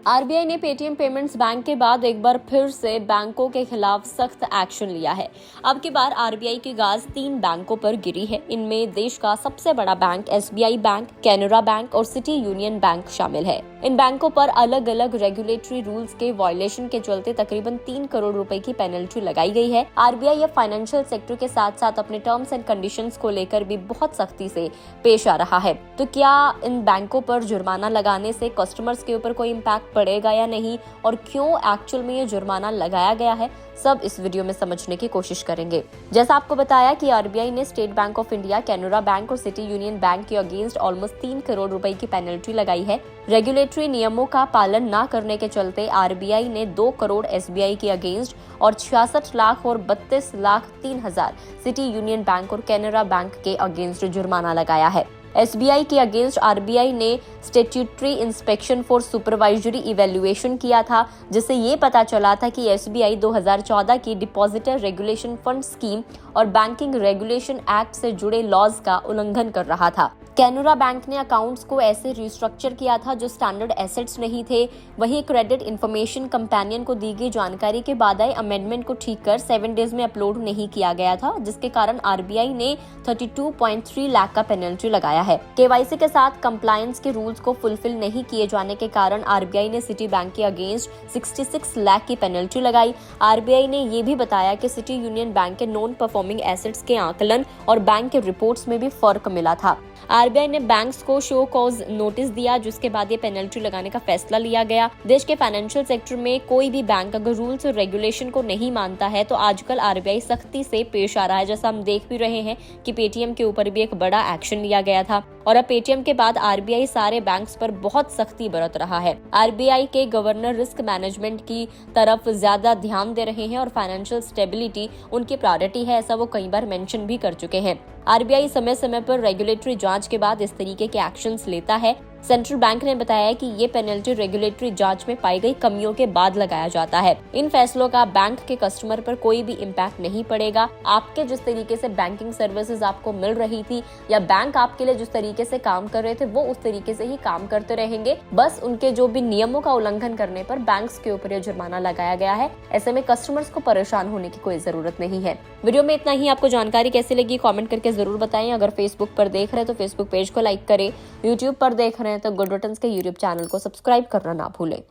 RBI ने Paytm payments bank के बाद एक बार फिर से बैंकों के खिलाफ सख्त एक्शन लिया है। अब की बार आरबीआई की गाज 3 बैंकों पर गिरी है। इनमें देश का सबसे बड़ा bank SBI bank, Canara bank और सिटी यूनियन बैंक शामिल है। इन बैंकों पर अलग अलग रेगुलेटरी रूल्स के वायलेशन के चलते तकरीबन 3 करोड़ रुपए की पेनल्टी लगाई गई है। आरबीआई अब फाइनेंशियल सेक्टर के साथ साथ अपने टर्म्स एंड कंडीशंस को लेकर भी बहुत सख्ती से पेश आ रहा है। तो क्या इन बैंकों पर जुर्माना लगाने से कस्टमर्स के ऊपर कोई इम्पैक्ट पड़ेगा या नहीं, और क्यों एक्चुअल में ये जुर्माना लगाया गया है, सब इस वीडियो में समझने की कोशिश करेंगे। जैसा आपको बताया कि आरबीआई ने state bank of India, Canara bank और सिटी यूनियन बैंक के अगेंस्ट ऑलमोस्ट 3 करोड़ रुपए की पेनल्टी लगाई है। रेगुलेटरी नियमों का पालन न करने के चलते आरबीआई ने 2 करोड़ एसबीआई के अगेंस्ट और 66 लाख और 32 लाख 3 हजार सिटी यूनियन बैंक और कैनरा बैंक के अगेंस्ट जुर्माना लगाया है। एसबीआई के अगेंस्ट आरबीआई ने statutory inspection for supervisory evaluation किया था, जिससे ये पता चला था कि एसबीआई 2014 की डिपॉजिटर रेगुलेशन फंड स्कीम और बैंकिंग रेगुलेशन एक्ट से जुड़े लॉज का उल्लंघन कर रहा था। कैनरा बैंक ने अकाउंट्स को ऐसे रिस्ट्रक्चर किया था जो स्टैंडर्ड एसेट्स नहीं थे। वहीं क्रेडिट इंफॉर्मेशन कंपेनियन को दी गई जानकारी के बाद आए अमेंडमेंट को ठीक कर 7 डेज में अपलोड नहीं किया गया था, जिसके कारण आरबीआई ने 32.3 लाख का पेनल्टी लगाया है। केवाईसी के साथ कंप्लायंस के रूल्स को फुलफिल नहीं किए जाने के कारण आरबीआई ने सिटी बैंक के अगेंस्ट 66 लाख की पेनल्टी लगाई। आरबीआई ने ये भी बताया कि सिटी यूनियन बैंक के नॉन परफॉर्मिंग एसेट्स के आकलन और बैंक के रिपोर्ट्स में भी फर्क मिला था। आरबीआई ने बैंक्स को शो कॉज नोटिस दिया, जिसके बाद ये पेनल्टी लगाने का फैसला लिया गया। देश के फाइनेंशियल सेक्टर में कोई भी बैंक अगर रूल्स और रेगुलेशन को नहीं मानता है तो आजकल आरबीआई सख्ती से पेश आ रहा है। जैसा हम देख भी रहे हैं कि पेटीएम के ऊपर भी एक बड़ा एक्शन लिया गया था और अब पेटीएम के बाद आरबीआई सारे बैंक्स पर बहुत सख्ती बरत रहा है। आरबीआई के गवर्नर रिस्क मैनेजमेंट की तरफ ज्यादा ध्यान दे रहे हैं और फाइनेंशियल स्टेबिलिटी उनकी प्रायोरिटी है, ऐसा वो कई बार मेंशन भी कर चुके हैं। आरबीआई समय समय पर रेगुलेटरी जांच के बाद इस तरीके के एक्शंस लेता है। सेंट्रल बैंक ने बताया कि ये पेनल्टी रेगुलेटरी जांच में पाई गई कमियों के बाद लगाया जाता है। इन फैसलों का बैंक के कस्टमर पर कोई भी इम्पैक्ट नहीं पड़ेगा। आपके जिस तरीके से बैंकिंग सर्विसेज आपको मिल रही थी या बैंक आपके लिए जिस तरीके से काम कर रहे थे वो उस तरीके से ही काम करते रहेंगे। बस उनके जो भी नियमों का उल्लंघन करने पर बैंक्स के ऊपर यह जुर्माना लगाया गया है। ऐसे में कस्टमर्स को परेशान होने की कोई जरूरत नहीं है। वीडियो में इतना ही। आपको जानकारी कैसी लगी कमेंट करके जरूर बताएं। अगर फेसबुक पर देख रहे हैं तो फेसबुक पेज को लाइक करें, यूट्यूब पर देख रहे हैं तो गुड रिटर्न्स के यूट्यूब चैनल को सब्सक्राइब करना ना भूलें।